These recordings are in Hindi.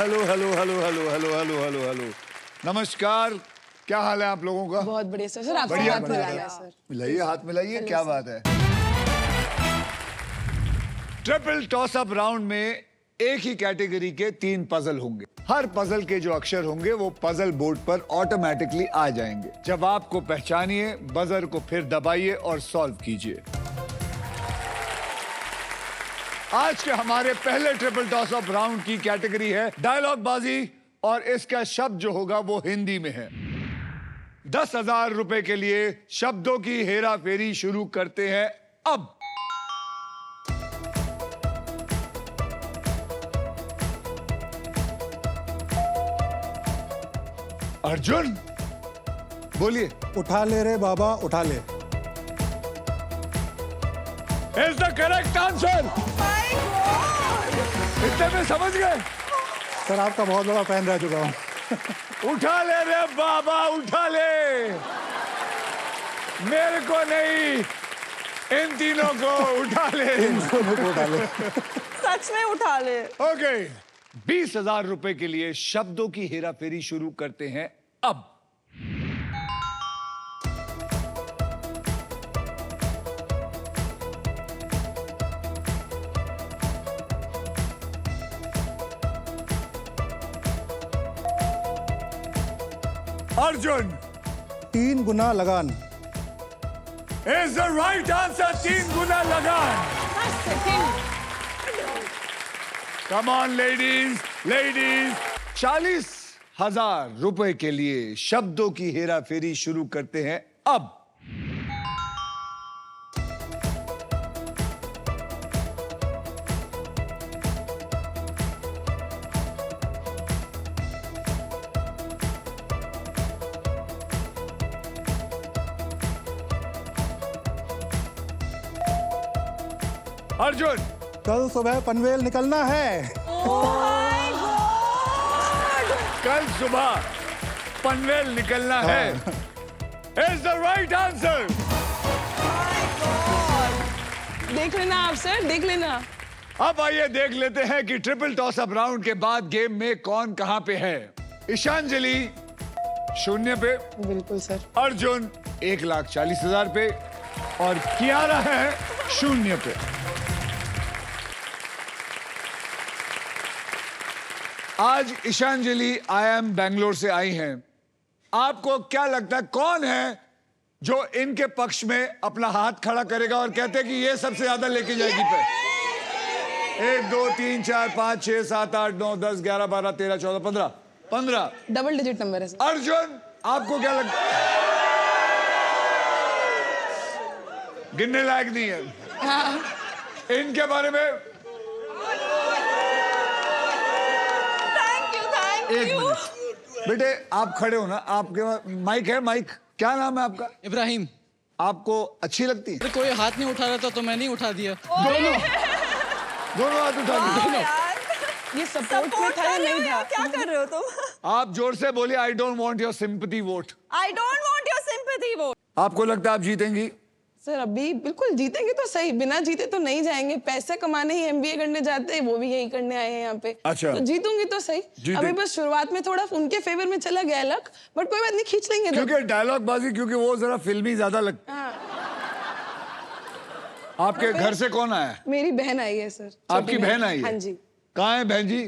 Hello hello hello hello hello hello hello hello. नमस्कार, क्या हाल है आप लोगों का? बहुत बढ़िया सर। आपसे बढ़िया, हाथ बढ़िया। मिलाना है सर। मिलाइए, हाथ मिलाइए, क्या बात है। ट्रिपल टॉस अप राउंड में एक ही कैटेगरी के 3 पजल होंगे। हर पजल के जो अक्षर होंगे वो पजल बोर्ड पर ऑटोमेटिकली आ जाएंगे। जवाब को पहचानिए, बजर को फिर दबाइए और सॉल्व कीजिए। आज के हमारे पहले ट्रिपल टॉस अप राउंड की कैटेगरी है डायलॉग बाजी और इसका शब्द जो होगा वो हिंदी में है। 10,000 रुपए के लिए शब्दों की हेरा फेरी शुरू करते हैं अब। अर्जुन बोलिए। उठा ले रे बाबा उठा ले। Is the correct answer. इतने में समझ गए? सर आपका बहुत बड़ा फैन रह चुका हूँ। उठा ले रे बाबा उठा ले। मेरे को नहीं, इन तीनों को उठा ले। इन दोनों को उठा ले। सच में उठा ले। ओके, 20,000 रुपए के लिए शब्दों की हेरा फेरी शुरू करते हैं अब। अर्जुन 3 गुना लगान। Is the right answer. 3 गुना लगान। Come on ladies, ladies. 40,000 रुपए के लिए शब्दों की हेरा फेरी शुरू करते हैं अब। अर्जुन कल सुबह पनवेल निकलना है। कल सुबह पनवेल निकलना है। Is the right answer. देख लेना आप सर, देख लेना। अब आइए देख लेते हैं कि ट्रिपल टॉस अप राउंड के बाद गेम में कौन कहां पे है। ईशांजलि 0 पे, बिल्कुल सर। अर्जुन 1,40,000 पे और कियारा है 0 पे। आज ईशांजलि IIM बैंगलोर से आई हैं। आपको क्या लगता है कौन है जो इनके पक्ष में अपना हाथ खड़ा करेगा और कहते हैं कि ये सबसे ज्यादा लेके जाएगी पे? 1 2 3 4 5 6 7 8 9 10 11 12 13 14 15 15 डबल डिजिट नंबर है सर। अर्जुन आपको क्या लगता है? गिनने लायक नहीं है। हाँ। इनके बारे में एक मिनट बेटे, आप खड़े हो ना, आपके माइक है? माइक क्या नाम है आपका? इब्राहिम। आपको अच्छी लगती है? तो कोई हाथ नहीं उठा रहा था तो मैं नहीं उठा दिया। दोनों दोनों हाथ उठा लीजिए। ये सपोर्ट में था या नहीं था? क्या कर रहे हो तुम? आप जोर से बोलिए, I don't want your sympathy vote. I don't want your sympathy vote. आपको लगता है आप जीतेंगी? सर अभी बिल्कुल जीतेंगे तो सही, बिना जीते तो नहीं जाएंगे। पैसे कमाने ही MBA करने जाते हैं, वो भी यही करने आए हैं यहाँ पे। अच्छा। तो जीतूंगी तो सही। अभी बस शुरुआत में थोड़ा उनके फेवर में चला गया लक, बट कोई बात नहीं, खींच लेंगे। क्योंकि डायलॉग बाजी, क्योंकि वो जरा फिल्मी ज्यादा लगता है। आपके घर से कौन आया है? मेरी बहन आई है सर। आपकी बहन आई है? हाँ जी। कहाँ है बहन जी?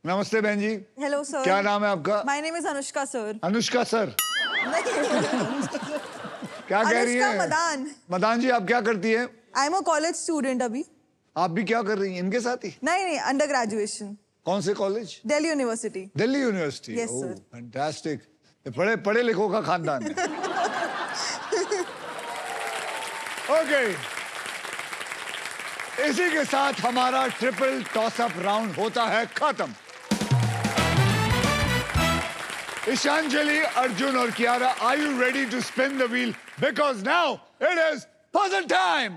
नमस्ते बहन जी। Hello sir. क्या नाम है आपका? My name is Anushka sir. Anushka sir. क्या कह रही है? मदान। मदान जी आप क्या करती है? I am a college student अभी। आप भी क्या कर रही हैं इनके साथ ही? नहीं, अंडर ग्रेजुएशन। कौन से college? Delhi university. Delhi university. Yes, sir. Fantastic. पढ़े पढ़े लिखों का खानदान है। ओके, इसी के साथ हमारा ट्रिपल टॉस अप राउंड होता है खत्म। Ishanjali, Arjun और Kiara, are you ready to spin the wheel? Because now it is puzzle time.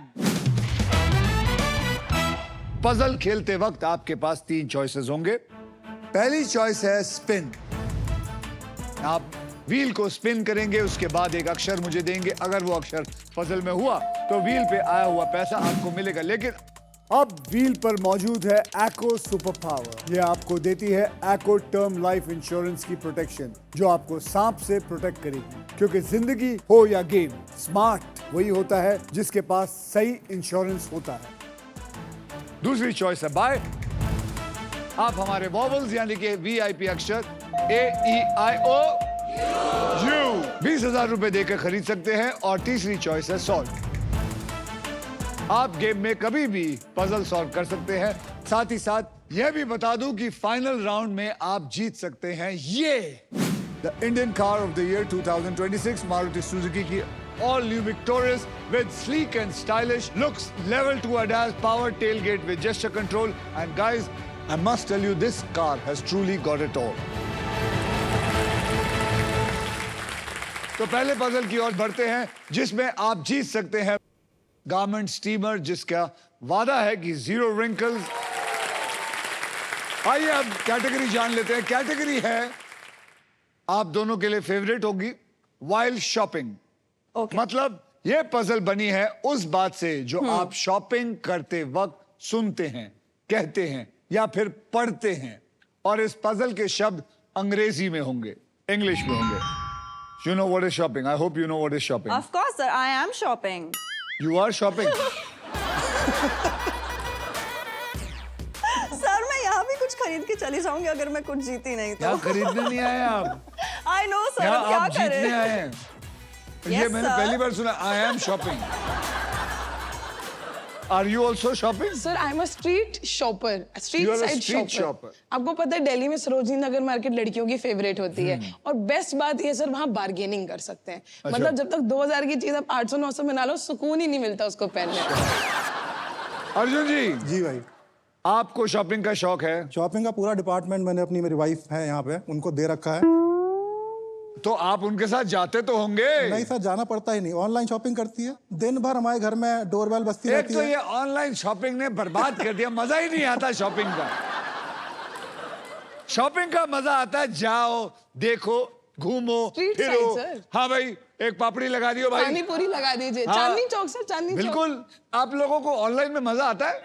Puzzle खेलते वक्त आपके पास 3 चॉइसेस होंगे। पहली चॉइस है स्पिन। आप व्हील को स्पिन करेंगे, उसके बाद एक अक्षर मुझे देंगे। अगर वो अक्षर पजल में हुआ तो व्हील पे आया हुआ पैसा आपको मिलेगा। लेकिन अब व्हील पर मौजूद है एको सुपर पावर। यह आपको देती है एको टर्म लाइफ इंश्योरेंस की प्रोटेक्शन, जो आपको सांप से प्रोटेक्ट करेगी। क्योंकि जिंदगी हो या गेम, स्मार्ट वही होता है जिसके पास सही इंश्योरेंस होता है। दूसरी चॉइस है बाय। आप हमारे वॉवल्स यानी कि वीआईपी अक्षर AEIO U 20,000 रुपए देकर खरीद सकते हैं। और तीसरी चॉइस है सॉल्व। आप गेम में कभी भी पजल सॉल्व कर सकते हैं। साथ ही साथ यह भी बता दूं कि फाइनल राउंड में आप जीत सकते हैं ये the Indian car of the year 2026 Maruti Suzuki की all new Victorious with sleek and stylish looks, level 2 ADAS power tailgate with gesture control, and guys, I must tell you, this car has truly got it all. तो पहले पजल की ओर बढ़ते हैं, जिसमें आप जीत सकते हैं गारमेंट स्टीमर, जिसका वादा है कि 0 wrinkles। आइए अब कैटेगरी जान लेते हैं। कैटेगरी है आप दोनों के लिए फेवरेट होगी, वाइल्ड शॉपिंग। मतलब यह पजल बनी है उस बात से जो आप शॉपिंग करते वक्त सुनते हैं, कहते हैं या फिर पढ़ते हैं। और इस पजल के शब्द अंग्रेजी में होंगे, इंग्लिश में होंगे। You know what is shopping? I hope you know what is shopping. Of course, sir. I am shopping. You are shopping. Sir मैं यहाँ भी कुछ खरीद के चली जाऊंगी अगर मैं कुछ जीती नहीं तो। यहाँ खरीदने नहीं आए आप, I know सर, यहाँ अब क्या आप जीतने करें? आए हैं। ये Yes, मैंने sir. पहली बार सुना। I am shopping. Are you also shopping? Sir I am a street shopper, street You are a side street shopper. shopper. आपको पता है दिल्ली में सरोजनी नगर मार्केट लड़कियों की फेवरेट होती है। और बेस्ट बात ये सर, वहाँ बार्गेनिंग कर सकते हैं। मतलब जब तक 2,000 की चीज आप 800-900 में ना लो, सुकून ही नहीं मिलता उसको पहनने में। अर्जुन जी, जी भाई, आपको शॉपिंग का शौक है, शॉपिंग का पूरा डिपार्टमेंट मैंने अपनी, मेरी वाइफ है यहाँ पे, उनको दे रखा है। तो आप उनके साथ जाते तो होंगे। नहीं सर, जाना पड़ता ही नहीं, ऑनलाइन शॉपिंग करती है। दिन भर हमारे घर में डोरबेल बजती एक रहती तो है। ये ऑनलाइन शॉपिंग ने बर्बाद कर दिया, मजा ही नहीं आता शॉपिंग का। शॉपिंग का मजा आता है जाओ, देखो, घूमो, Street फिरो। side, sir. हाँ भाई, एक पापड़ी लगा दियो भाई। पानी पूरी लगा दीजिए। हाँ। चांदनी चौक सर, चांदनी चौक। बिल्कुल। आप लोगों को ऑनलाइन में मजा आता है?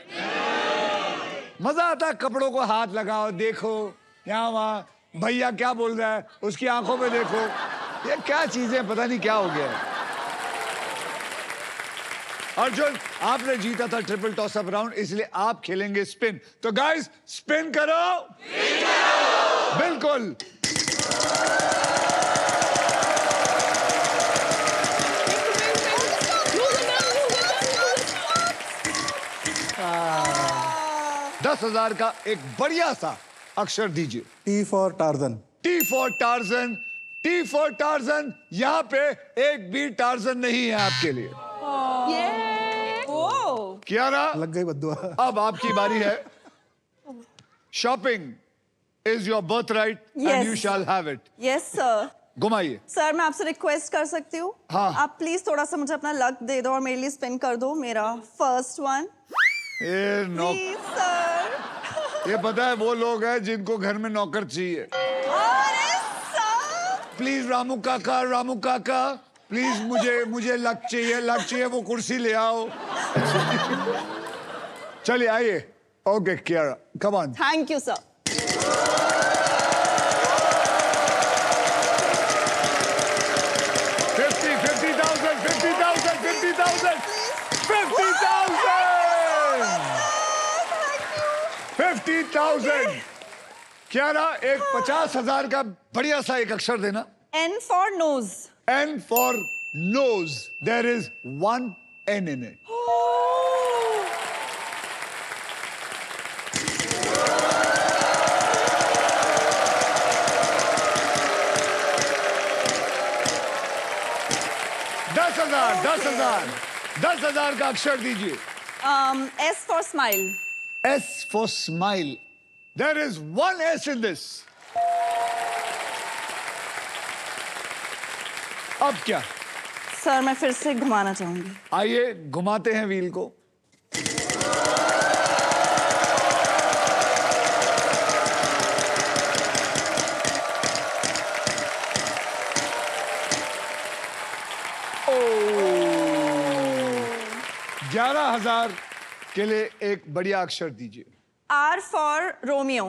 मजा आता है, कपड़ों को हाथ लगाओ, देखो, यहाँ वहाँ भैया क्या बोल रहा है उसकी आंखों में देखो। ये क्या चीजें, पता नहीं क्या हो गया है। अर्जुन, आपने जीता था ट्रिपल टॉस अप राउंड, इसलिए आप खेलेंगे स्पिन। तो गाइस, स्पिन करो। बिल्कुल। दस 10,000 का एक बढ़िया सा अक्षर दीजिए। T for torsion. T for torsion. T for torsion. यहाँ पे एक भी टार्जन नहीं है आपके लिए। ओ, कियारा, लग गई बद्दुआ। अब आपकी बारी है। Shopping is your birthright and Yes. You shall have it. Yes sir. घुमाइए। सर मैं आपसे रिक्वेस्ट कर सकती हूँ? हाँ। आप प्लीज थोड़ा सा मुझे अपना लक दे दो और मेरे लिए स्पिन कर दो मेरा first one. Ah no, please sir. ये पता है वो लोग हैं जिनको घर में नौकर चाहिए। अरे सर। प्लीज रामू काका, प्लीज मुझे लक चाहिए, वो कुर्सी ले आओ। चलिए आइए। Okay Kiara, come on. Thank you sir. 50,000। Kiara, एक 50,000 का बढ़िया सा एक अक्षर देना। N for nose. N for nose. There is one N in it. दस हजार का अक्षर दीजिए। S for smile. S for smile. There is one S in this. अब क्या? सर मैं फिर से घुमाना चाहूंगी। आइए घुमाते हैं व्हील को। $11,000 के लिए एक बढ़िया अक्षर दीजिए। R for Romeo.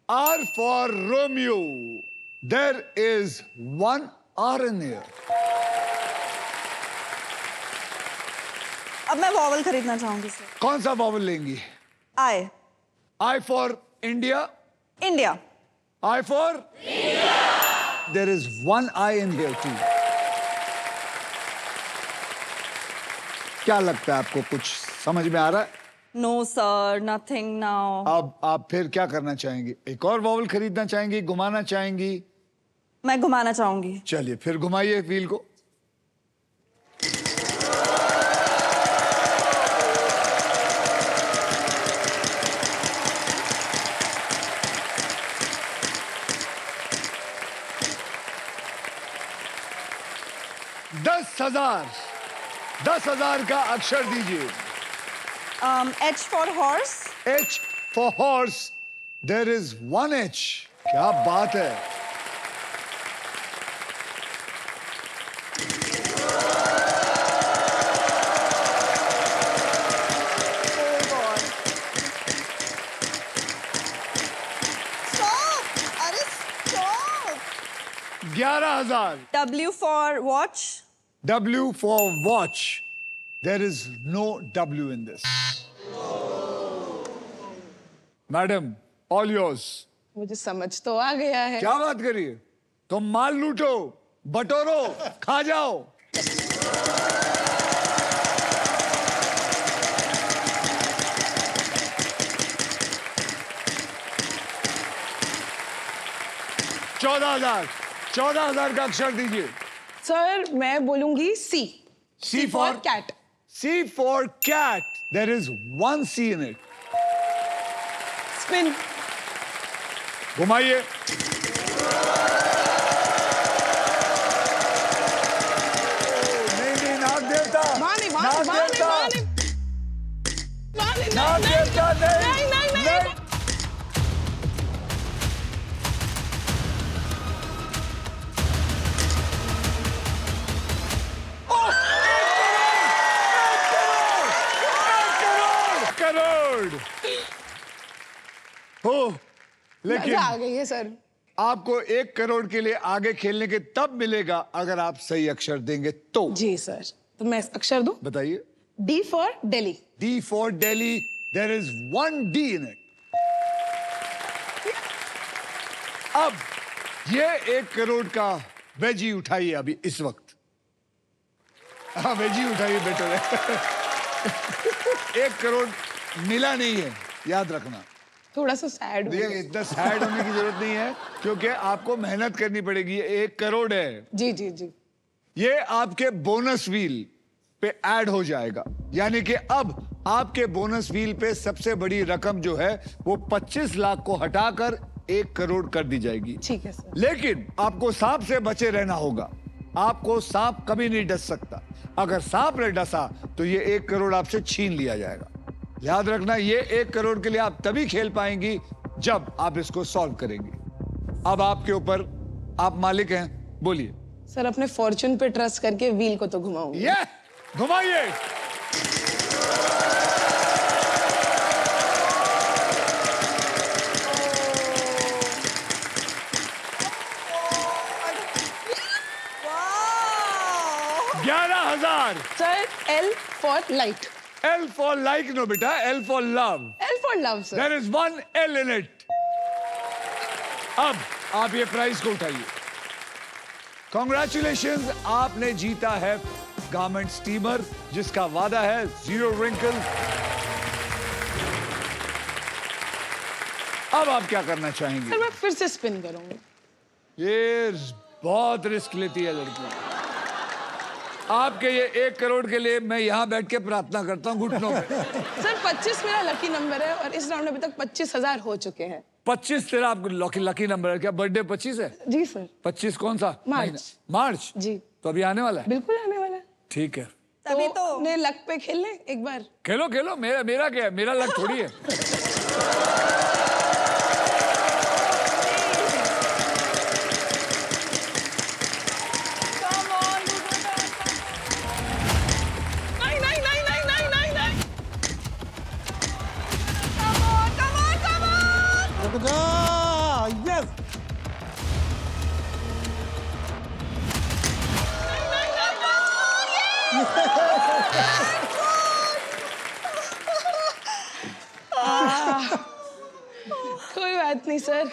R for Romeo. There is one R in here. अब मैं वॉवल खरीदना चाहूंगी सर। कौन सा वॉवल लेंगी? I. I for India. India. I for India. There is one I in here too. क्या लगता है आपको, कुछ समझ में आ रहा है? No sir, nothing now. अब आप फिर क्या करना चाहेंगी? एक और वॉवल खरीदना चाहेंगी, घुमाना चाहेंगी? मैं घुमाना चाहूंगी। चलिए फिर घुमाइए व्हील को। दस हजार का अक्षर दीजिए। H for horse. H for horse. There is one H. क्या बात है? Oh God. Stop! अरे stop! 11,000. W for watch. W for watch. There is no W in this. Madam, all yours. मुझे समझ तो आ गया है। क्या बात करिए? तुम माल लूटो, बटोरो, खा जाओ। चौदह हजार का अक्षर दीजिए। सर मैं बोलूंगी C. C for cat. C for cat. There is one C in it. Spin. घुमाइए। नहीं, नाग देवता। माने नाग देवता। नाग देवता नहीं। नहीं। करोड़ हो, लेकिन मजा आ गई है सर। आपको 1 करोड़ के लिए आगे खेलने के तब मिलेगा अगर आप सही अक्षर देंगे तो। जी सर, तो मैं अक्षर दूं? बताइए। D for Delhi. D for Delhi. There is one D in it. अब ये 1 करोड़ का वेजी उठाइए अभी इस वक्त। हाँ, वेजी उठाइए बेटर है। 1 करोड़ मिला नहीं है, याद रखना। थोड़ा सा सैड हो देखिए, गया। इतना सैड होने की जरूरत नहीं है, क्योंकि आपको मेहनत करनी पड़ेगी। ये 1 करोड़ है। जी जी जी। ये आपके बोनस व्हील पे ऐड हो जाएगा, यानी कि अब आपके बोनस व्हील पे सबसे बड़ी रकम जो है वो 25 लाख को हटाकर 1 करोड़ कर दी जाएगी। ठीक है सर। लेकिन आपको सांप से बचे रहना होगा। आपको सांप कभी नहीं डस सकता। अगर सांप ने डसा तो ये 1 करोड़ आपसे छीन लिया जाएगा। याद रखना, ये 1 करोड़ के लिए आप तभी खेल पाएंगी जब आप इसको सॉल्व करेंगी। अब आपके ऊपर, आप मालिक हैं, बोलिए। सर अपने फॉर्चून पे ट्रस्ट करके व्हील को तो घुमाऊंगी। ये घुमाइए। Wow! 11,000। Sir L for light. L for like no बेटा, L for love. L for love sir. There is one L in it. अब आप ये प्राइस को उठाइए। Congratulations, आपने जीता है गारमेंट स्टीमर, जिसका वादा है 0 wrinkle। अब आप क्या करना चाहेंगे? सर मैं फिर से स्पिन करूंगी। ये बहुत रिस्क लेती है लड़की। आपके ये 1 करोड़ के लिए मैं यहाँ बैठ के प्रार्थना करता हूँ घुटनों पे। सर 25 मेरा लकी नंबर है और इस राउंड में अभी तक 25,000 हो चुके हैं। 25 तेरा आपको लकी नंबर है क्या? बर्थडे 25 है? जी सर। 25 कौन सा? मार्च। महीना? मार्च जी। तो अभी आने वाला है। बिल्कुल आने वाला है। ठीक है, तभी तो अपने लक पे खेल लें एक बार। खेलो खेलो। मेरा क्या है? मेरा लक थोड़ी है। come on, नहीं नहीं नहीं नहीं नहीं नहीं नहीं। बात नहीं सर,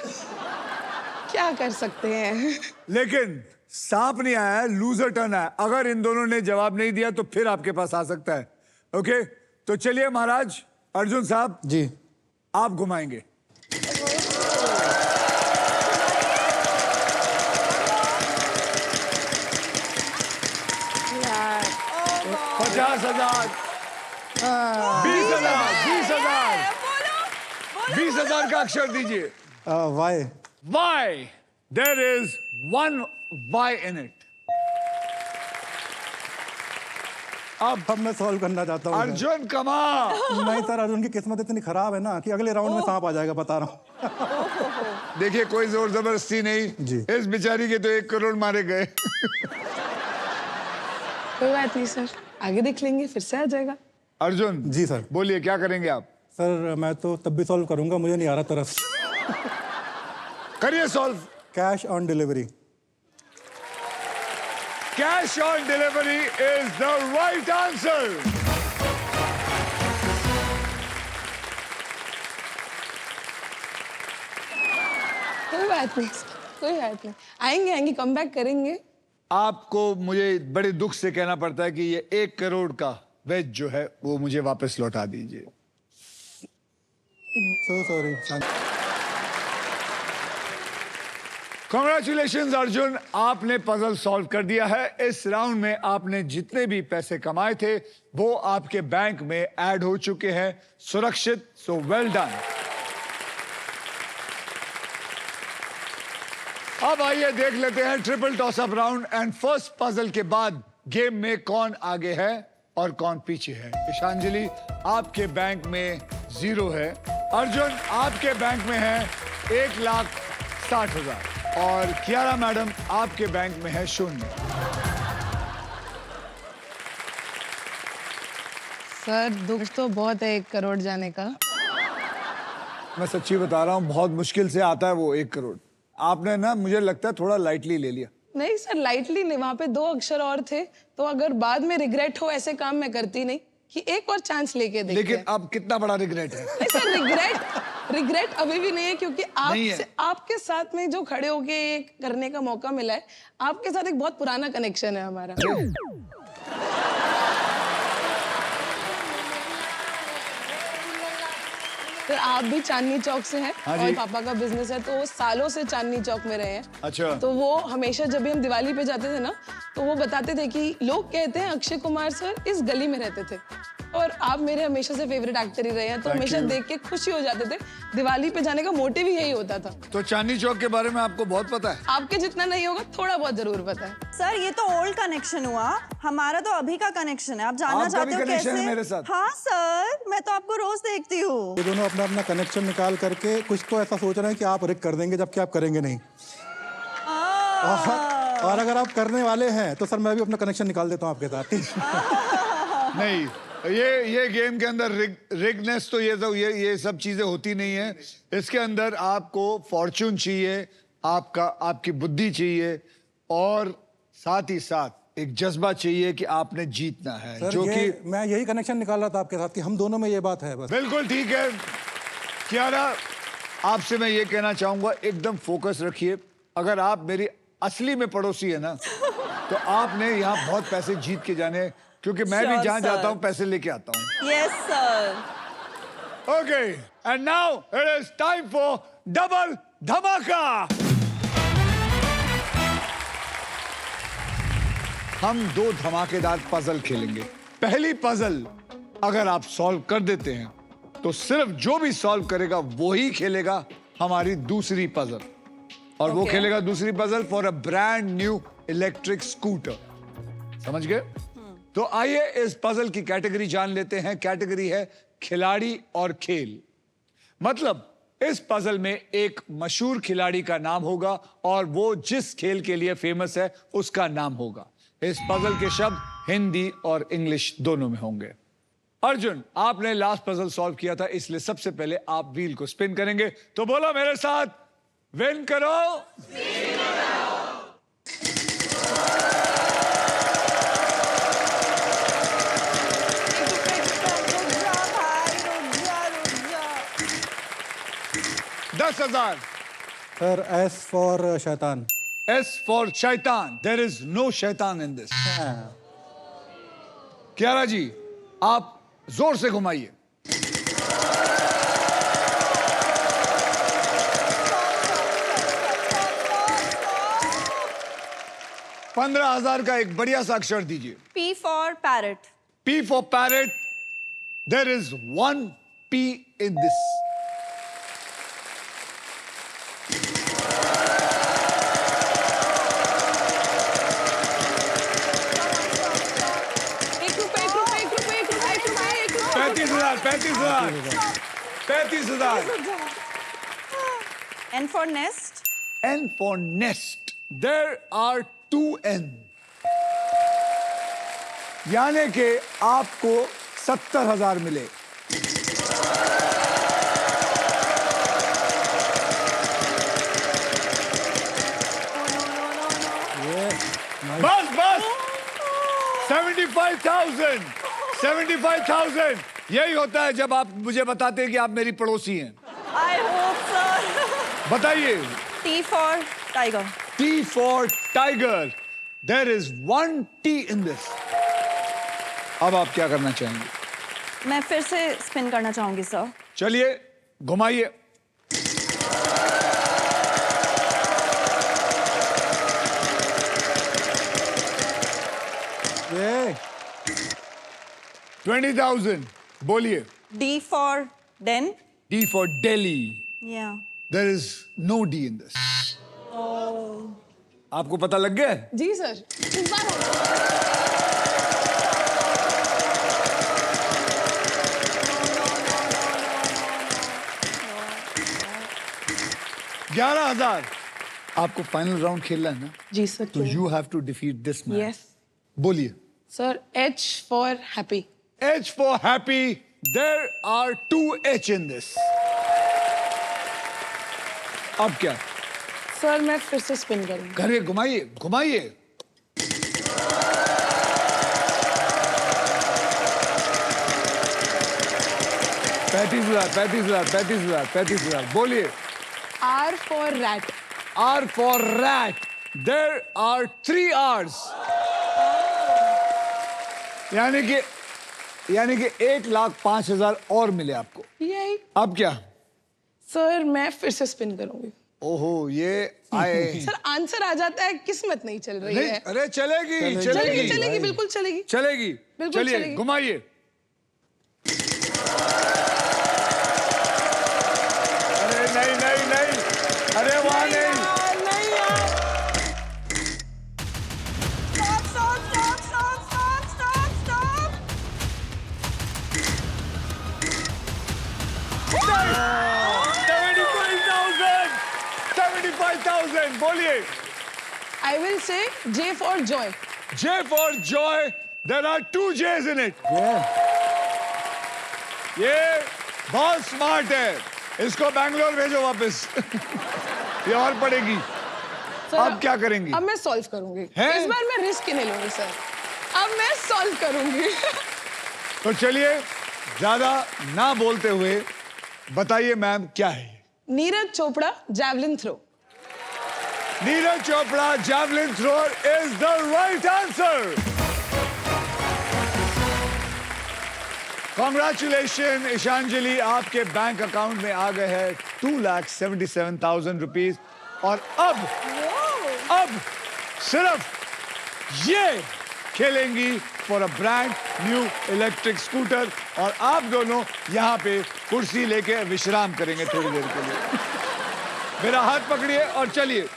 क्या कर सकते हैं। लेकिन सांप नहीं आया है, लूजर टर्न आया। अगर इन दोनों ने जवाब नहीं दिया तो फिर आपके पास आ सकता है। ओके, तो चलिए महाराज अर्जुन साहब जी। आप घुमाएंगे। यार 50,000, 20,000, 20,000, 20,000 का अक्षर दीजिए। Y. Why? There is one why in it. अब मैं सॉल्व करना चाहता हूँ। अर्जुन कमा। नहीं सर, अर्जुन की किस्मत इतनी खराब है ना कि अगले राउंड में सांप आ जाएगा, बता रहा हूँ। देखिए कोई जोर जबरदस्ती नहीं जी। इस बेचारी के तो 1 करोड़ मारे गए। कोई बात नहीं सर, आगे देख लेंगे, फिर से आ जाएगा। अर्जुन जी सर। बोलिए क्या करेंगे आप? सर मैं तो तब भी सॉल्व करूंगा, मुझे नहीं आ रहा तरफ। करिए solve. Cash on delivery. Cash on delivery is the right answer. कोई बात नहीं सर, कोई बात नहीं, आएंगे आएंगे, कम बैक करेंगे। आपको मुझे बड़े दुख से कहना पड़ता है कि ये 1 करोड़ का वेज जो है वो मुझे वापस लौटा दीजिए। So sorry. कॉन्ग्रेचुलेशन अर्जुन, आपने पजल सॉल्व कर दिया है। इस राउंड में आपने जितने भी पैसे कमाए थे वो आपके बैंक में ऐड हो चुके हैं सुरक्षित। So well done. अब आइए देख लेते हैं triple toss up round and first puzzle के बाद गेम में कौन आगे है और कौन पीछे है। ईशांजलि आपके बैंक में 0 है, अर्जुन आपके बैंक में है 1,60,000 और कियारा मैडम आपके बैंक में है 0। सर दुख तो बहुत है 1 करोड़ जाने का। मैं सच्ची बता रहा हूं, बहुत मुश्किल से आता है वो 1 करोड़। आपने ना मुझे लगता है थोड़ा लाइटली ले लिया। नहीं सर, लाइटली नहीं, वहां पे 2 अक्षर और थे, तो अगर बाद में रिग्रेट हो ऐसे काम मैं करती नहीं कि एक और चांस लेके देखते लेकिन हैं। अब कितना बड़ा रिग्रेट है? नहीं सर, रिग्रेट अभी भी नहीं है, क्योंकि नहीं है। आपके साथ में जो खड़े होके ये करने का मौका मिला है, आपके साथ एक बहुत पुराना कनेक्शन है हमारा। सर आप भी चांदनी चौक से हैं हाँ और जी। पापा का बिजनेस है, तो वो सालों से चांदनी चौक में रहे हैं। अच्छा। तो वो हमेशा जब भी हम दिवाली पे जाते थे ना, तो वो बताते थे कि लोग कहते हैं अक्षय कुमार सर इस गली में रहते थे, और आप मेरे हमेशा से फेवरेट एक्टर ही रहे हैं, तो Thank हमेशा you. देख के खुशी हो जाते थे। दिवाली पे जाने का मोटिव ही यही होता था। तो चांदनी चौक के बारे में आपको बहुत पता है? आपके जितना नहीं होगा, थोड़ा बहुत जरूर पता है। सर ये तो ओल्ड कनेक्शन हुआ, हमारा तो अभी का कनेक्शन है। आप जानना आपका चाहते भी हो connection कैसे? है मेरे साथ? हाँ सर, मैं तो आपको रोज देखती हूँ। ये दोनों अपना अपना कनेक्शन निकाल करके कुछ तो ऐसा सोच रहे हैं कि आप रिक कर देंगे, जबकि आप करेंगे नहीं। और अगर आप करने वाले हैं तो सर मैं भी अपना कनेक्शन निकाल देता हूँ आपके साथ। नहीं, ये गेम के अंदर रिगनेस तो ये सब चीजें होती नहीं है। इसके अंदर आपको फॉर्चून चाहिए, आपकी बुद्धि चाहिए, और साथ ही साथ एक जज्बा चाहिए कि आपने जीतना है। सर जो कि मैं यही कनेक्शन निकाल रहा था आपके साथ कि हम दोनों में ये बात है बस। बिल्कुल ठीक है। कियारा आपसे मैं ये कहना चाहूंगा, एकदम फोकस रखिए। अगर आप मेरी असली में पड़ोसी है ना, तो आपने यहाँ बहुत पैसे जीत के जाने हैं, क्योंकि मैं भी Sure, जहां sir. जाता हूं पैसे लेके आता हूं। Yes sir. Okay, and now it is time for double धमाका। हम 2 धमाकेदार पजल खेलेंगे। पहली पजल अगर आप सॉल्व कर देते हैं तो सिर्फ जो भी सॉल्व करेगा वो ही खेलेगा हमारी दूसरी पजल, और वो Okay. खेलेगा दूसरी puzzle for a brand new electric scooter. समझ गए? तो आइए इस पजल की कैटेगरी जान लेते हैं। कैटेगरी है खिलाड़ी और खेल। मतलब इस पजल में एक मशहूर खिलाड़ी का नाम होगा और वो जिस खेल के लिए फेमस है उसका नाम होगा। इस पजल के शब्द हिंदी और इंग्लिश दोनों में होंगे। अर्जुन, आपने लास्ट पजल सॉल्व किया था, इसलिए सबसे पहले आप व्हील को स्पिन करेंगे। तो बोलो मेरे साथ, विन करो। 10,000. सर एस फॉर शैतान। S for शैतान. There is no शैतान in this. कियारा जी, आप जोर से घुमाइए. $15,000 का एक बढ़िया सा अक्षर दीजिए. P for parrot. P for parrot. There is one P in this. एक रुपए 35,000. N for nest. N for nest. There are 2 N. यानी कि आपको 70,000 मिले. बस बस 75,000. 75,000. यही होता है जब आप मुझे बताते हैं कि आप मेरी पड़ोसी हैं. I hope, sir. बताइए. T for tiger. T for tiger. There is one T in this. अब आप क्या करना चाहेंगे? मैं फिर से स्पिन करना चाहूंगी सर. चलिए घुमाइए. ये 20,000. बोलिए. D for den. D for Delhi. Yeah. There is no D in this. आपको पता लग गया है? जी सर, इस बार हो. 11,000. आपको फाइनल राउंड खेलना है ना? जी सर. तो you have to defeat this man. Yes बोलिए. Sir. H for happy. H for happy. There are 2 H in this. अब क्या? सर मैं फिर से स्पिन करूंगी. करिए, घुमाइए घुमाइए. $35,000. बोलिए. R for rat. R for rat. There are 3 R's. यानी कि 1,05,000 और मिले आपको. यही. अब क्या? सर मैं फिर से स्पिन करूंगी. ओहो, ये आए. सर आंसर आ जाता है, किस्मत नहीं चल रही नहीं, है. अरे चलेगी चलेगी चलेगी बिल्कुल चलेगी. चलेगी. बिल्कुल चलिए चलेगी. घुमाइए. अरे नहीं नहीं नहीं. अरे वहां नहीं. नहीं यार. Stop, stop, stop, stop, stop, stop, stop. 75,000. बोलिए. I will say J for joy. J for joy. There are 2 J's in it. ये बहुत स्मार्ट है. इसको बैंगलोर भेजो वापस. ये और पड़ेगी. सर, अब क्या करेंगी? अब मैं सॉल्व करूंगी. हैं? इस बार मैं रिस्क नहीं लूंगी सर. अब मैं सॉल्व करूंगी. तो चलिए ज्यादा ना बोलते हुए बताइए मैम क्या है? Neeraj Chopra javelin throw. Neeraj Chopra javelin thrower is the right answer. Congratulations Ishanjali, आपके बैंक अकाउंट में आ गए हैं 2,77,000 रुपीज. और अब सिर्फ ये खेलेंगी for a brand new electric scooter. और आप दोनों यहाँ पे कुर्सी लेके विश्राम करेंगे थोड़ी देर के लिए. मेरा हाथ पकड़िए और चलिए.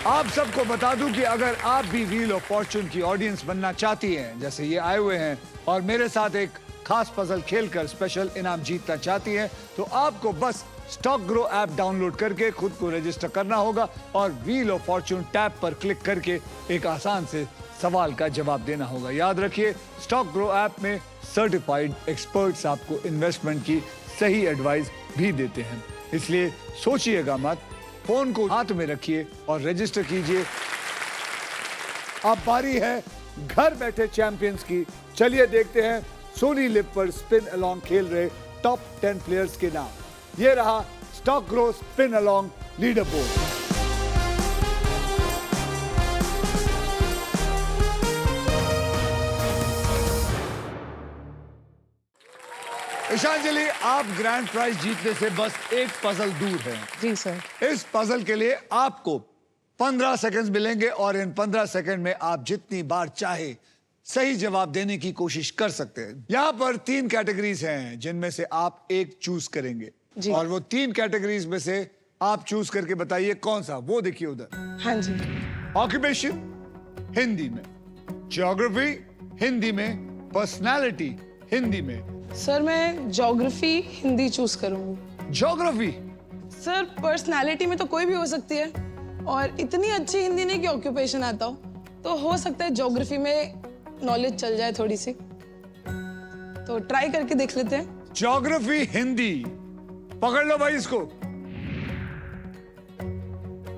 आप सबको बता दूं कि अगर आप भी व्हील ऑफ फॉर्च्यून की ऑडियंस बनना चाहती हैं, जैसे ये आए हुए हैं, और मेरे साथ एक खास पजल खेलकर स्पेशल इनाम जीतना चाहती हैं, तो आपको बस स्टॉक ग्रो ऐप डाउनलोड करके खुद को रजिस्टर करना होगा और व्हील ऑफ फॉर्च्यून टैब पर क्लिक करके एक आसान से सवाल का जवाब देना होगा. याद रखिए, स्टॉक ग्रो ऐप में सर्टिफाइड एक्सपर्ट्स आपको इन्वेस्टमेंट की सही एडवाइस भी देते हैं. इसलिए सोचिएगा मत, फोन को हाथ में रखिए और रजिस्टर कीजिए. अब बारी है घर बैठे चैंपियंस की। चलिए देखते हैं सोनी लिव पर स्पिन अलोंग खेल रहे टॉप 10 प्लेयर्स के नाम। ये रहा stock grow spin along leader board. Ishanjali, आप ग्रैंड प्राइज जीतने से बस एक पजल दूर हैं। जी सर। इस पजल के लिए आपको 15 सेकंड्स मिलेंगे और इन 15 सेकंड में आप जितनी बार चाहे सही जवाब देने की कोशिश कर सकते हैं। यहाँ पर 3 कैटेगरीज हैं जिनमें से आप एक चूज करेंगे जी। और वो 3 कैटेगरीज में से आप चूज करके बताइए कौन सा। वो देखिए उधर। हाँ जी। ऑक्यूपेशन हिंदी में, ज्योग्राफी हिंदी में, पर्सनालिटी हिंदी में। सर मैं ज्योग्राफी हिंदी चूज करूंगी। ज्योग्राफी सर पर्सनालिटी में तो कोई भी हो सकती है और इतनी अच्छी हिंदी नहीं कि ऑक्यूपेशन आता हो, तो हो सकता है ज्योग्राफी में नॉलेज चल जाए थोड़ी सी, तो ट्राई करके देख लेते हैं। ज्योग्राफी हिंदी, पकड़ लो भाई इसको।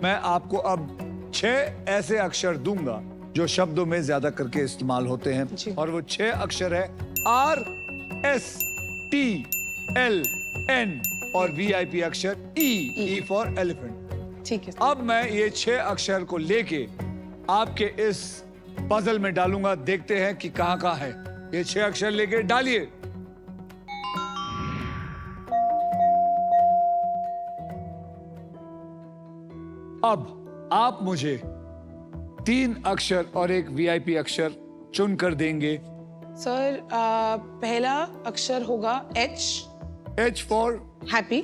मैं आपको अब 6 ऐसे अक्षर दूंगा जो शब्दों में ज्यादा करके इस्तेमाल होते हैं जी। और वो 6 अक्षर है RSTLN और VIP अक्षर E फॉर एलिफेंट। ठीक है। अब मैं ये 6 अक्षर को लेके आपके इस पजल में डालूंगा। देखते हैं कि कहां कहां है। ये 6 अक्षर लेके डालिए। अब आप मुझे 3 अक्षर और एक VIP अक्षर चुनकर देंगे। सर पहला अक्षर होगा H। H for happy.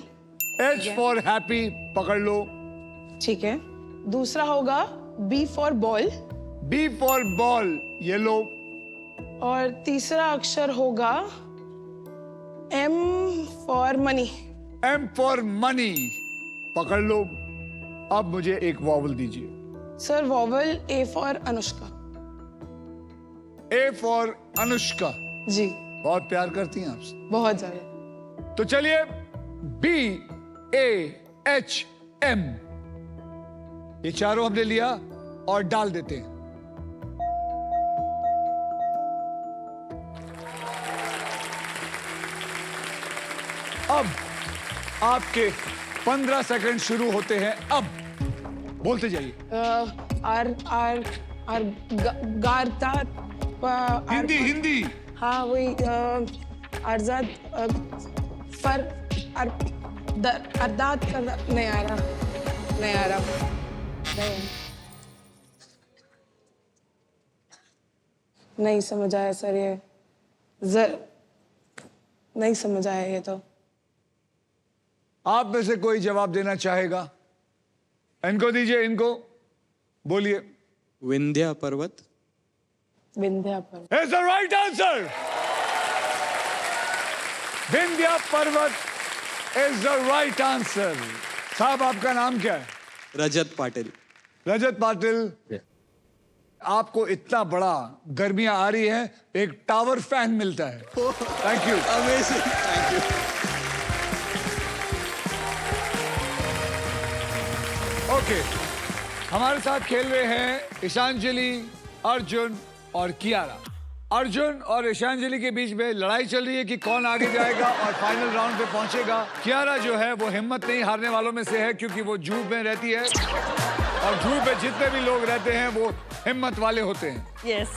H for happy, पकड़ लो। ठीक है। दूसरा होगा B for ball. B for ball, ये लो। और तीसरा अक्षर होगा M for money. M for money, पकड़ लो। अब मुझे एक वॉवल दीजिए। Sir vowel A for Anushka. A for Anushka. जी। बहुत प्यार करती हैं आपसे। बहुत ज्यादा। तो चलिए BAHM, ये चारों हमने लिया और डाल देते हैं। अब आपके 15 सेकंड शुरू होते हैं। अब बोलते जाइए। आर आर आर गारता हिंदी हिंदी। हाँ वही आरजाद फर अरदात नहीं आ रहा, नहीं आ रहा, नहीं समझ आया सर। ये नहीं समझ आया ये तो। आप में से कोई जवाब देना चाहेगा? इनको दीजिए, इनको बोलिए। विंध्या पर्वत। विंध्या पर्वत Is the right answer. Vindhya पर्वत is the right answer. साहब आपका नाम क्या है? रजत पाटिल। रजत पाटिल। आपको इतना बड़ा गर्मियां आ रही है, एक टावर फैन मिलता है। Thank you. Amazing, thank you. Okay, हमारे साथ खेल रहे हैं ईशांजलि, अर्जुन और कियारा। अर्जुन और ईशांजलि के बीच में लड़ाई चल रही है कि कौन आगे जाएगा और फाइनल राउंड पे पहुंचेगा। कियारा जो है वो हिम्मत नहीं हारने वालों में से है, क्योंकि वो जू में रहती है और जू पे जितने भी लोग रहते हैं वो हिम्मत वाले होते हैं। यस।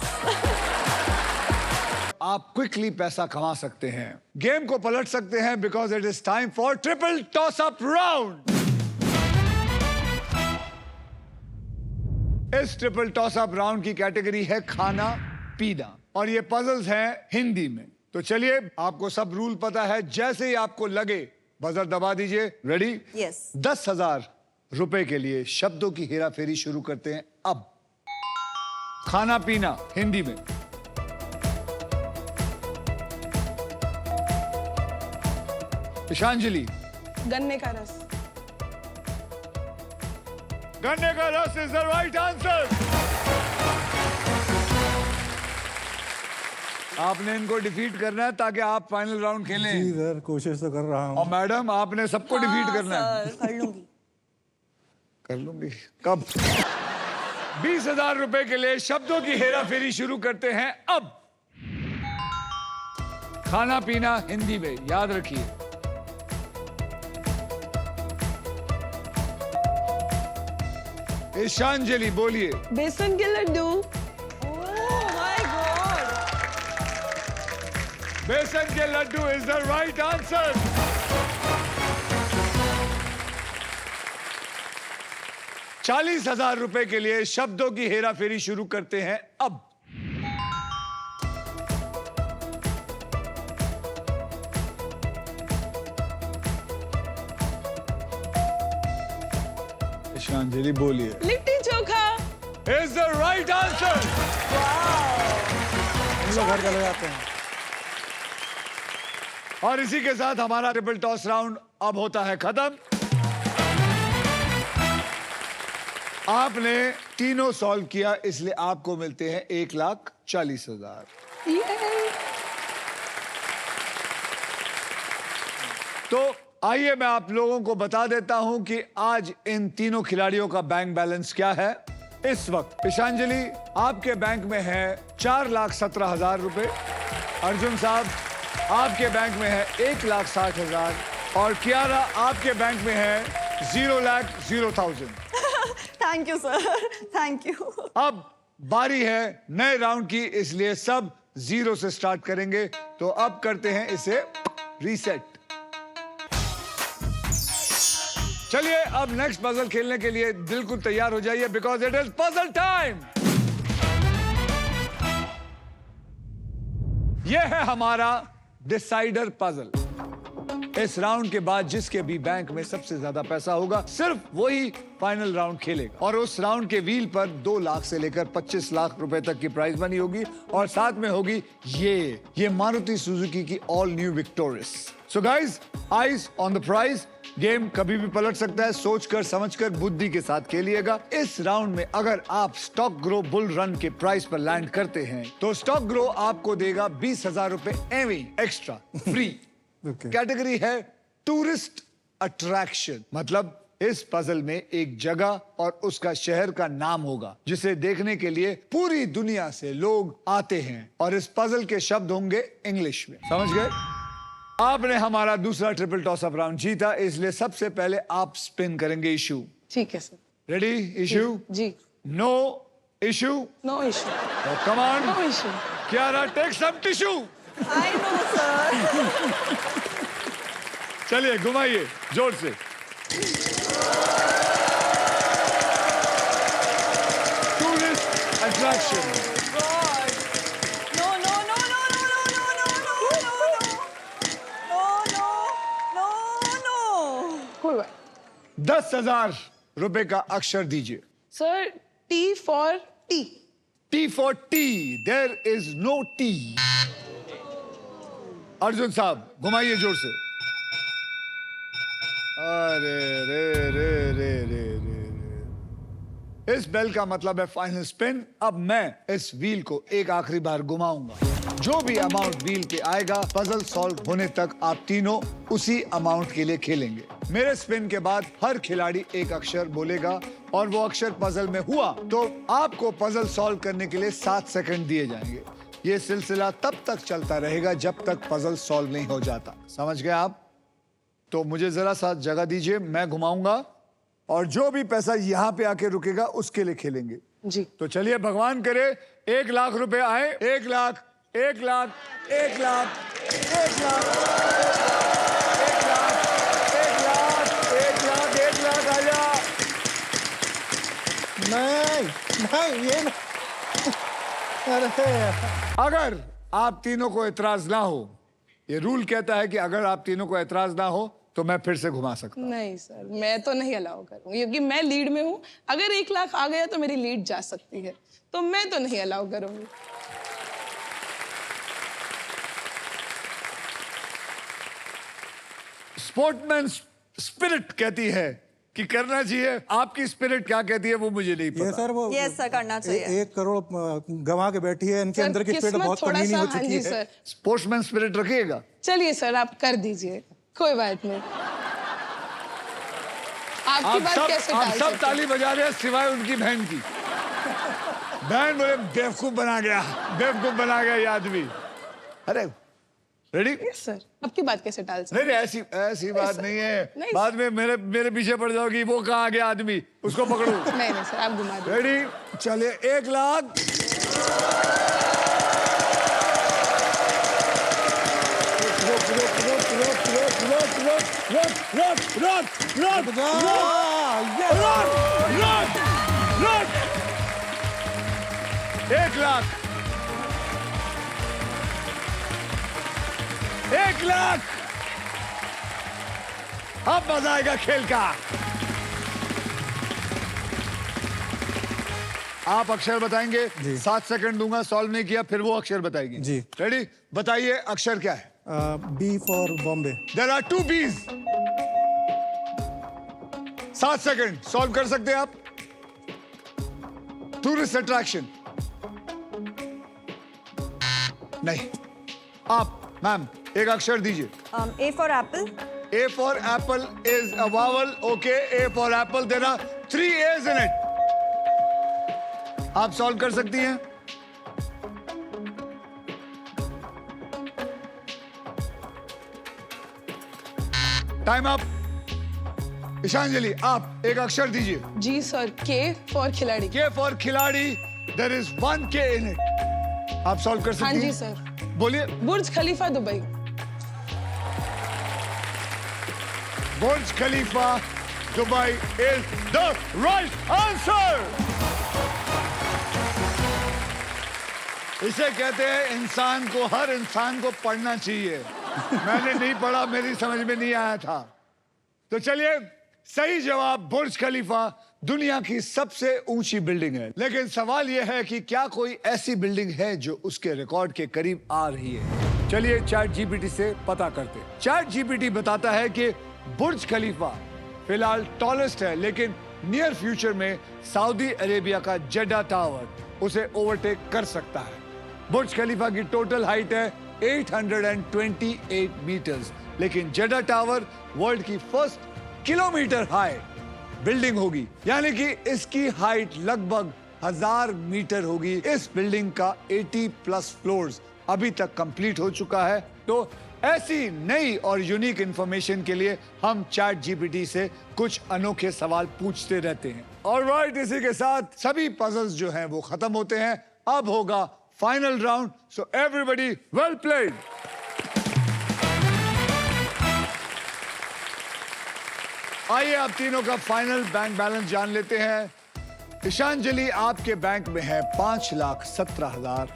आप क्विकली पैसा कमा सकते हैं, गेम को पलट सकते हैं, because it is time for triple toss up round. इस ट्रिपल टॉस अप राउंड की कैटेगरी है खाना पीना और ये पजल्स हैं हिंदी में। तो चलिए, आपको सब रूल पता है। जैसे ही आपको लगे बजर दबा दीजिए। रेडी? यस। 10,000 रुपए के लिए शब्दों की हेरा फेरी शुरू करते हैं। अब खाना पीना हिंदी में। ईशांजलि। गन्ने का रस। गन्ने का रस इज द राइट आंसर। आपने इनको डिफीट करना है ताकि आप फाइनल राउंड खेलें। जी सर, कोशिश तो कर रहा और हूँ। मैडम, आपने सबको डिफीट करना है। सर कर लूंगी। कर लूंगी। कब? 20,000 रुपए के लिए शब्दों की हेरा फेरी शुरू करते हैं अब। खाना पीना हिंदी में, याद रखिए। ईशांजलि बोलिए। बेसन के लड्डू। बेसन के laddoo is the right answer. ₹40,000 के लिए शब्दों की हेरा फेरी शुरू करते हैं अब। ईशांजलि बोलिए। Litti chokha. Is the right answer. हम लोग घर चले जाते हैं। और इसी के साथ हमारा ट्रिपल टॉस राउंड अब होता है खत्म। आपने तीनों सॉल्व किया, इसलिए आपको मिलते हैं 1,40,000। तो आइए मैं आप लोगों को बता देता हूं कि आज इन तीनों खिलाड़ियों का बैंक बैलेंस क्या है। इस वक्त ईशांजलि आपके बैंक में है 4,17,000 रुपए। अर्जुन साहब आपके बैंक में है 1,60,000 और कियारा आपके बैंक में है 0,00,000। Thank you sir, thank you. अब बारी है नए राउंड की, इसलिए सब 0 से स्टार्ट करेंगे। तो अब करते हैं इसे रीसेट। चलिए अब नेक्स्ट पजल खेलने के लिए बिल्कुल तैयार हो जाइए, because it is puzzle time. यह है हमारा डिसाइडर पजल। इस राउंड के बाद जिसके भी बैंक में सबसे ज्यादा पैसा होगा सिर्फ वही फाइनल राउंड खेलेगा। और उस राउंड के व्हील पर 2 लाख से लेकर 25 लाख रुपए तक की प्राइज मनी होगी और साथ में होगी ये मारुति सुजुकी की all new Victoris. So guys, eyes on the prize. Game कभी भी पलट सकता है, सोचकर समझकर बुद्धि के साथ खेलिएगा। इस राउंड में अगर आप स्टॉक ग्रो बुल रन के प्राइस पर लैंड करते हैं तो स्टॉक ग्रो आपको देगा 20,000 रुपए एवं एक्स्ट्रा फ्री। कैटेगरी है टूरिस्ट अट्रैक्शन, मतलब इस पजल में एक जगह और उसका शहर का नाम होगा जिसे देखने के लिए पूरी दुनिया से लोग आते हैं और इस पजल के शब्द होंगे इंग्लिश में। समझ गए? आपने हमारा दूसरा ट्रिपल टॉस अप राउंड जीता, इसलिए सबसे पहले आप स्पिन करेंगे इशू। ठीक है सर। रेडी? इशू? जी। No issue? No issue. Come on. No issue. Kiara take some tissue. I know sir. चलिए घुमाइए जोर से। Tourist attraction. No no no no no no no no no no no. कोई बात। 10,000 रुपए का अक्षर दीजिए। Sir, T for tea. T for tea. There is no tea. Arjun साहब घुमाइए जोर से। अरे रे रे रे रे रे रे। इस बेल का मतलब है फाइनल स्पिन। अब मैं इस व्हील को एक आखिरी बार घुमाऊंगा। जो भी अमाउंट व्हील पे आएगा पजल सॉल्व होने तक आप तीनों उसी अमाउंट के लिए खेलेंगे। मेरे स्पिन के बाद हर खिलाड़ी एक अक्षर बोलेगा और वो अक्षर पजल में हुआ तो आपको पजल सॉल्व करने के लिए 7 सेकंड दिए जाएंगे। ये सिलसिला तब तक चलता रहेगा जब तक पजल सॉल्व नहीं हो जाता। समझ गए आप? तो मुझे जरा सा जगह दीजिए, मैं घुमाऊंगा और जो भी पैसा यहाँ पे आके रुकेगा उसके लिए खेलेंगे। जी। तो चलिए भगवान करे 1 लाख रुपए आए। 1 लाख, 1 लाख, 1 लाख, 1 लाख, 1 लाख, 1 लाख, 1 लाख, 1 लाख आ जा। नहीं ये नहीं। अरे अगर आप तीनों को एतराज ना हो, ये रूल कहता है कि अगर आप तीनों को एतराज ना हो तो मैं फिर से घुमा सकता हूं। नहीं सर, मैं तो नहीं अलाउ करूंगी क्योंकि मैं लीड में हूँ। अगर 1 लाख आ गया तो मेरी लीड जा सकती है, तो मैं तो नहीं अलाउ करूंगी। स्पोर्ट्समैन स्पिरिट कहती है कि करना चाहिए। आपकी स्पिरिट क्या कहती है वो मुझे नहीं ये पता। सर वो Yes, sir, करना चाहिए। 1 करोड़ गंवा के बैठी है, इनके सर, अंदर की स्पीड किस्मत बहुत थोड़ा कमीनी सा। हो हाँ चुकी जी है। सर। स्पोर्ट्समैन स्पिरिट रखिएगा। चलिए सर, आप कर दीजिए, कोई बात नहीं। आपकी बात कैसे आप टाल सब सकते हैं? ताली बजा रहे हैं सिवाय उनकी बहन की। बहन बोले बेवकूफ बना गया ये आदमी। अरे रेडी? यस सर, आपकी बात कैसे टाल सकते? नहीं नहीं, ऐसी बात नहीं है। नहीं, बाद में मेरे पीछे पड़ जाओगी। वो कहाँ गया आदमी, उसको पकड़ो। नहीं सर, आप घुमा दो। रेडी? चलिए 1 लाख। एक लाख। 1 लाख। अब मजा आएगा खेल का। आप अक्षर बताएंगे। 7 सेकंड दूंगा, सॉल्व नहीं किया फिर वो अक्षर बताएगी। जी। रेडी? बताइए अक्षर क्या है? B for Bombay. There are 2 B's। 7 second, solve कर सकते हैं आप? टूरिस्ट अट्रैक्शन नहीं। आप मैम एक अक्षर दीजिए। A for apple. A for apple is a vowel. Okay, A for apple. There are 3 A's in it. आप सॉल्व कर सकती हैं? Time up. ईशांजलि आप एक अक्षर दीजिए। जी सर, के फॉर खिलाड़ी। K for खिलाड़ी। There is 1 K in it. आप सॉल्व कर सकती हाँ हैं? जी सर। बोलिए। Burj Khalifa Dubai. Burj Khalifa Dubai is the right answer. इसे कहते हैं इंसान को, हर इंसान को पढ़ना चाहिए। मैंने नहीं पढ़ा, मेरी समझ में नहीं आया था। तो चलिए, सही जवाब बुर्ज खलीफा दुनिया की सबसे ऊंची बिल्डिंग है। लेकिन सवाल यह है कि क्या कोई ऐसी बिल्डिंग है जो उसके रिकॉर्ड के करीब आ रही है? चलिए चैट जीपीटी से पता करते हैं। चैट जीपीटी बताता है कि बुर्ज खलीफा फिलहाल टॉलेस्ट है, लेकिन नियर फ्यूचर में सऊदी अरेबिया का जेडा टावर उसे ओवरटेक कर सकता है। बुर्ज खलीफा की टोटल हाइट है 828 मीटर्स, लेकिन जेडा टावर वर्ल्ड की फर्स्ट किलोमीटर हाई बिल्डिंग होगी, यानी कि इसकी हाइट लगभग 1000 मीटर होगी। इस बिल्डिंग का 80+ फ्लोर्स अभी तक कंप्लीट हो चुका है। तो ऐसी नई और यूनिक इंफॉर्मेशन के लिए हम चैट जीपीटी से कुछ अनोखे सवाल पूछते रहते हैं। ऑलराइट, इसी के साथ सभी पजल्स जो हैं वो खत्म होते हैं। अब होगा final round, so everybody well played. आइए आप तीनों का फाइनल बैंक बैलेंस जान लेते हैं। ईशांजलि आपके बैंक में है 5,17,000।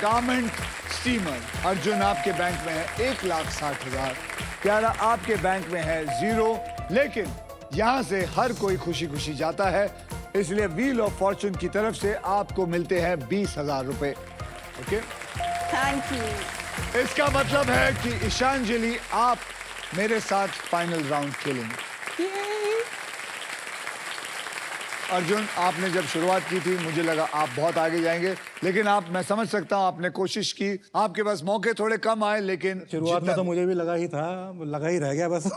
गारमेंट स्टीमर अर्जुन आपके बैंक में है 1,60,000। प्यारा आपके बैंक में है 0, लेकिन यहां से हर कोई खुशी खुशी जाता है, इसलिए व्हील ऑफ फॉर्चून की तरफ से आपको मिलते हैं 20,000 रुपए। Okay, Thank you. इसका मतलब है कि ईशांजलि आप मेरे साथ फाइनल राउंड खेलेंगे। अर्जुन, आपने जब शुरुआत की थी मुझे लगा आप बहुत आगे जाएंगे, लेकिन मैं समझ सकता हूं आपने कोशिश की, आपके पास मौके थोड़े कम आए, लेकिन शुरुआत में तो मुझे भी लगा ही था, लगा ही रह गया बस।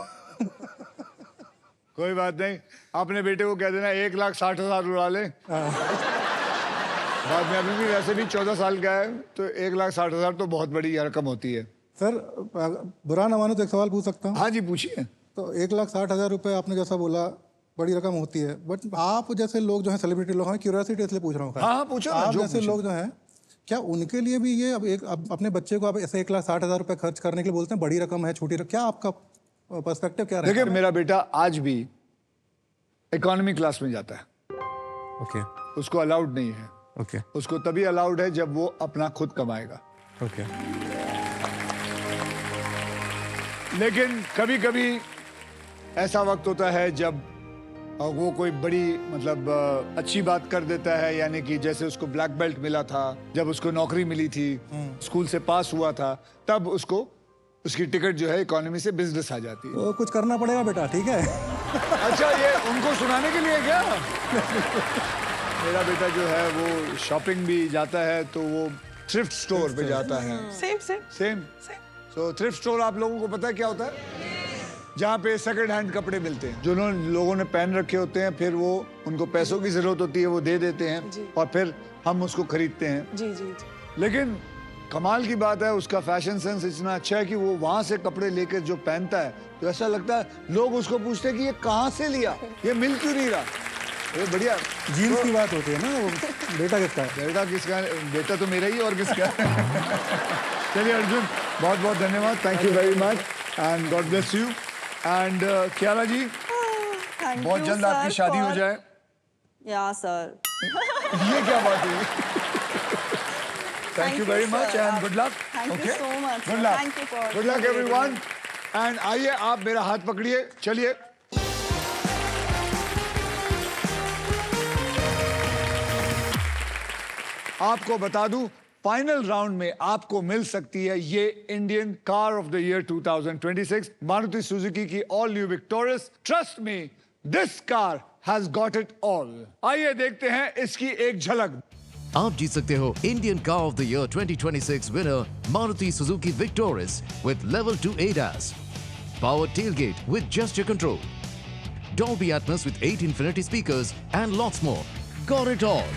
कोई बात नहीं, अपने बेटे को कह देना 1,60,000 उड़ा ले। बाद में अभी भी वैसे भी 14 साल का है, तो 1,60,000 तो बहुत बड़ी रकम होती है। सर बुरा ना मानो तो एक सवाल पूछ सकता हूँ? हाँ जी, पूछिए। तो 1,60,000 रुपए आपने जैसा बोला बड़ी रकम होती है, बट आप जैसे लोग जो हैं, सेलिब्रिटी लोग हैं, क्यूरियोसिटी इसलिए पूछ रहा हूँ। हाँ, पूछो ना, आप जो जैसे पूछो। लोग जो हैं, क्या उनके लिए भी ये अब अपने बच्चे को आप ऐसे 1,60,000 रुपए खर्च करने के लिए बोलते हैं बड़ी रकम है, छोटी रकम? क्या आपका पर्सपेक्टिव क्या देखिए, है? मेरा बेटा आज भी इकोनॉमी क्लास में जाता है। ओके उसको अलाउड नहीं है। ओके उसको तभी अलाउड है जब वो अपना खुद कमाएगा। ओके। लेकिन कभी कभी ऐसा वक्त होता है जब वो कोई बड़ी अच्छी बात कर देता है, यानी कि जैसे उसको ब्लैक बेल्ट मिला था, जब उसको नौकरी मिली थी, स्कूल से पास हुआ था, तब उसको उसकी टिकट जो है इकोनॉमी से बिजनेस आ जाती है। तो कुछ करना पड़ेगा बेटा, ठीक है? अच्छा, ये उनको सुनाने के लिए क्या? मेरा बेटा जो है वो शॉपिंग भी जाता है, तो वो थ्रिफ्ट स्टोर पे जाता है। Same same. तो थ्रिफ्ट स्टोर आप लोगों को पता है क्या होता है? जहाँ पे सेकंड हैंड कपड़े मिलते हैं, जो लोगों ने पहन रखे होते हैं, फिर वो उनको पैसों की जरूरत होती है, वो दे देते हैं और फिर हम उसको खरीदते हैं। जी जी जी। लेकिन कमाल की बात है, उसका फैशन सेंस इतना अच्छा है कि वो वहां से कपड़े लेकर जो पहनता है तो ऐसा लगता है लोग उसको पूछते हैं कि ये कहाँ से लिया, ये मिल क्यों नहीं रहा। ये बढ़िया जीन्स की बात होती है ना, वो बेटा किसका है? बेटा किसका है? बेटा तो मेरा ही और किसका है। चलिए अर्जुन, बहुत बहुत धन्यवाद, thank you very much and God bless you. And Kiara ji, thank बहुत यू जल्द आपकी शादी हो जाए। या सर। ये क्या बात हुई? Thank you very much and good luck. Thank you so much, good sir. Luck, Thank you for good luck the everyone. And आइए, आप मेरा हाथ पकड़िए, चलिए। आपको बता दूं, फाइनल राउंड में आपको मिल सकती है ये Indian car of the year 2026 Maruti Suzuki की all new Victoris. Trust me, this car has got it all. आइए देखते हैं इसकी एक झलक। आप जीत सकते हो Indian car of the year 2026 winner Maruti Suzuki victorious with level 2 ADAS, power tailgate with gesture control, Dolby Atmos with 8 infinity speakers and lots more. Got it all.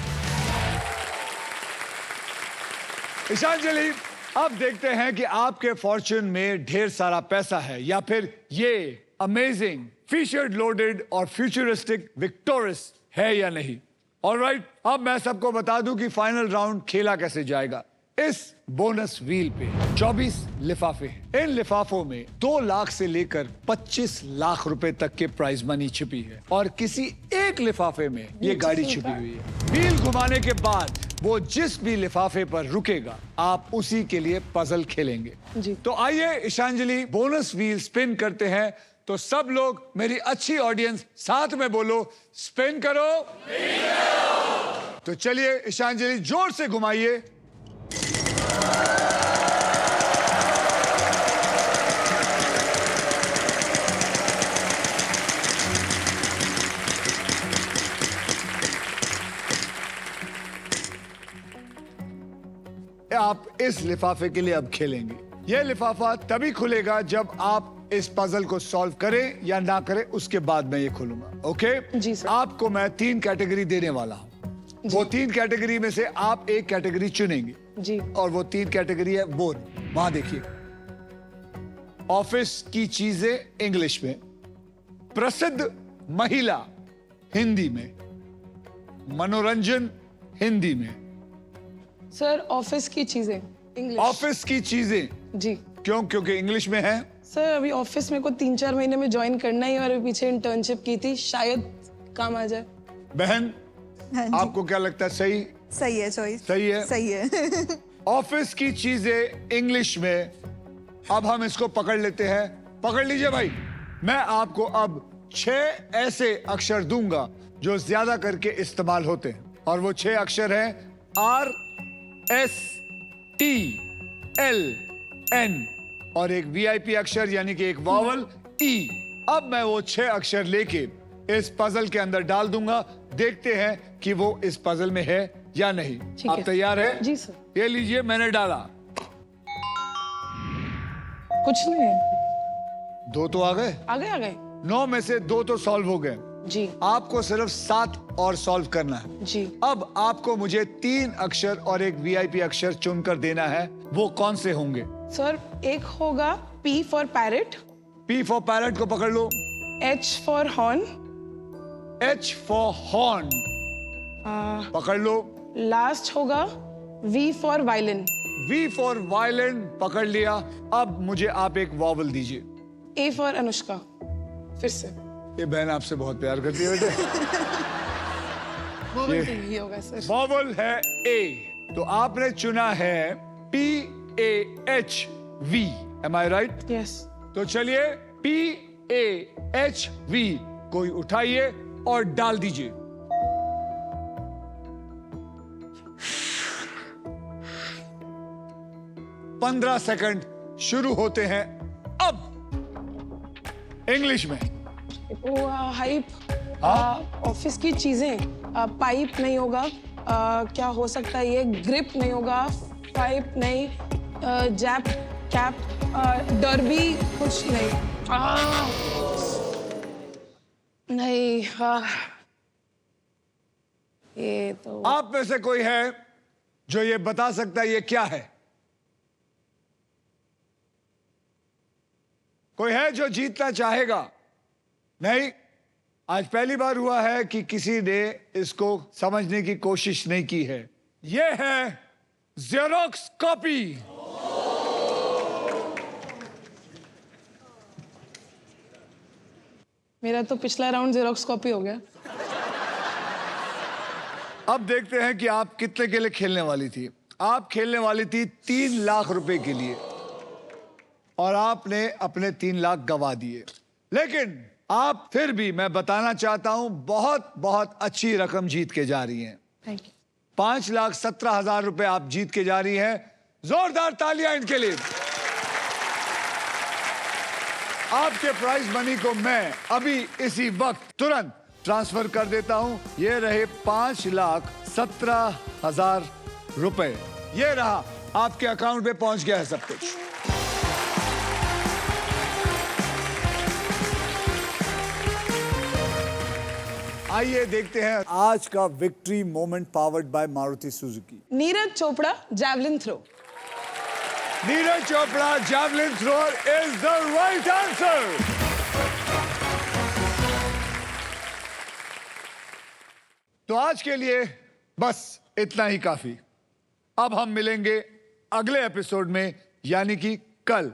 ईशांजलि, अब देखते हैं कि आपके फॉर्च्यून में ढेर सारा पैसा है या फिर ये अमेजिंग फीचर्ड लोडेड और फ्यूचरिस्टिक विक्टोरियस है या नहीं। ऑलराइट, अब मैं सबको बता दूं कि फाइनल राउंड खेला कैसे जाएगा। इस बोनस व्हील पे 24 लिफाफे हैं। इन लिफाफों में 2 लाख से लेकर 25 लाख रुपए तक के प्राइज मनी छिपी है और किसी एक लिफाफे में ये गाड़ी छिपी हुई है। व्हील घुमाने के बाद वो जिस भी लिफाफे पर रुकेगा, आप उसी के लिए पजल खेलेंगे। जी। तो आइए ईशांजलि, बोनस व्हील स्पिन करते हैं। तो सब लोग, मेरी अच्छी ऑडियंस, साथ में बोलो, स्पिन करो। तो चलिए ईशांजलि, जोर से घुमाइए। आप इस लिफाफे के लिए अब खेलेंगे। यह लिफाफा तभी खुलेगा जब आप इस पजल को सॉल्व करें या ना करें, उसके बाद मैं ये खोलूंगा। ओके जी सर। आपको मैं 3 कैटेगरी देने वाला हूँ। वो 3 कैटेगरी में से आप एक कैटेगरी चुनेंगे जी। और वो 3 कैटेगरी है वो, वहां देखिए। ऑफिस की चीजें इंग्लिश में, प्रसिद्ध महिला हिंदी में, मनोरंजन हिंदी में। सर ऑफिस की चीजें इंग्लिश। ऑफिस की चीजें जी। क्यों? क्योंकि इंग्लिश में है। सर अभी ऑफिस में को 3-4 महीने में ज्वाइन करना ही है और अभी पीछे इंटर्नशिप की थी, शायद काम आ जाए। बहन, हाँ जी। आपको क्या लगता है? सही सही है चॉइस। सही है। सही है। ऑफिस की चीजें इंग्लिश में। अब हम इसको पकड़ लेते हैं। पकड़ लीजिए भाई। मैं आपको अब 6 ऐसे अक्षर दूंगा जो ज्यादा करके इस्तेमाल होते हैं और वो 6 अक्षर हैं R S T L N और एक VIP अक्षर यानी कि एक वॉवल E। अब मैं वो 6 अक्षर लेके इस पजल के अंदर डाल दूंगा। देखते हैं कि वो इस पजल में है या नहीं। ठीक आप है। तैयार है? जी सर। ये लीजिए, मैंने डाला। कुछ नहीं। 2 तो आ गए। आ गए 9 में से 2 तो सॉल्व हो गए। जी आपको सिर्फ 7 और सॉल्व करना है। जी। अब आपको मुझे 3 अक्षर और एक VIP अक्षर चुनकर देना है। वो कौन से होंगे? सर एक होगा P for parrot, P for parrot को पकड़ लो। H for horn, H for horn पकड़ लो। लास्ट होगा V for violin. V for violin पकड़ लिया। अब मुझे आप एक वॉवल दीजिए। A for Anushka. फिर से ये बहन आपसे बहुत प्यार करती है बेटे। वो भी तो यही होगा सर। वॉवल है A, तो आपने चुना है PAHV। Am I right? Yes. तो चलिए PAHV कोई उठाइए और डाल दीजिए। पंद्रह सेकंड शुरू होते हैं अब। इंग्लिश में वो हाइप, ऑफिस की चीजें, पाइप नहीं होगा, क्या हो सकता है ये, ग्रिप नहीं होगा, पाइप नहीं, जैप, कैप, डरबी कुछ नहीं, नहीं, ये तो आप में से कोई है जो ये बता सकता है ये क्या है? कोई है जो जीतना चाहेगा? नहीं। आज पहली बार हुआ है कि किसी ने इसको समझने की कोशिश नहीं की है। ये है जेरोक्स कॉपी। मेरा तो पिछला राउंड जेरोक्स कॉपी हो गया। अब देखते हैं कि आप कितने के लिए खेलने वाली थी। आप खेलने वाली थी 3 लाख रुपए के लिए और आपने अपने 3 लाख गवा दिए। लेकिन आप फिर भी, मैं बताना चाहता हूं, बहुत बहुत अच्छी रकम जीत के जा रही हैं। Thank you. 5,17,000 रुपए आप जीत के जा रही हैं। जोरदार तालियां इनके लिए। आपके प्राइज मनी को मैं अभी इसी वक्त तुरंत ट्रांसफर कर देता हूं। ये रहे 5,17,000 रुपए। ये रहा, आपके अकाउंट पे पहुंच गया है सब कुछ। आइए देखते हैं आज का victory moment powered by Maruti Suzuki. Neeraj Chopra javelin throw. Neeraj Chopra javelin thrower is the right answer. तो आज के लिए बस इतना ही काफी। अब हम मिलेंगे अगले एपिसोड में, यानी कि कल,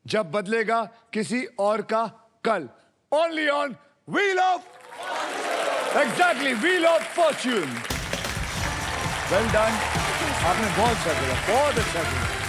जब बदलेगा किसी और का कल। Only on Wheel of Wheel of Fortune. Well done. आपने बहुत अच्छा किया, बहुत अच्छा किया।